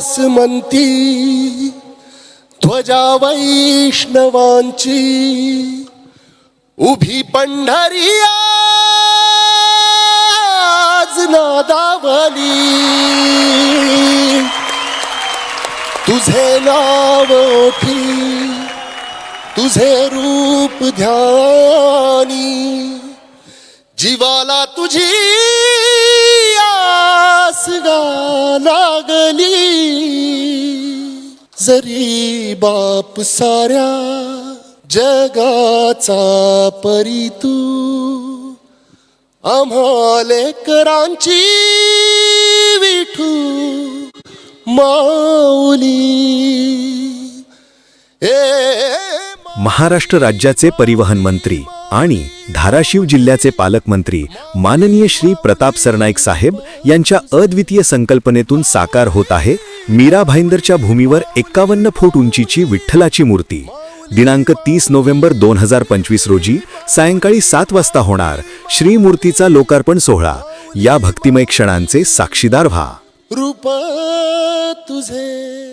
आसमंती ध्वजा वैष्णवांची उभी पंढरी आज नादावली तुझे नाव ओठी तुझे रूप ध्यानी जीवाला तुझी आस गा लागली जरी बाप साऱ्या जगाचा परी तू आम्हा लेकरांची विठू माऊली महाराष्ट्र राज्याचे परिवहन मंत्री आणि धाराशिव जिल्ह्याचे पालकमंत्री माननीय श्री प्रताप सरनाईक साहेब यांच्या अद्वितीय संकल्पनेतून साकार होत आहे मीरा भाईंदरच्या भूमीवर 51 फूट उंचीची विठ्ठलाची मूर्ती. दिनांक 30 नोव्हेंबर 2025 रोजी सायंकाळी 7 वाजता होणार श्रीमूर्तीचा लोकार्पण सोहळा. या भक्तिमय क्षणांचे साक्षीदार व्हा. रूप तुझे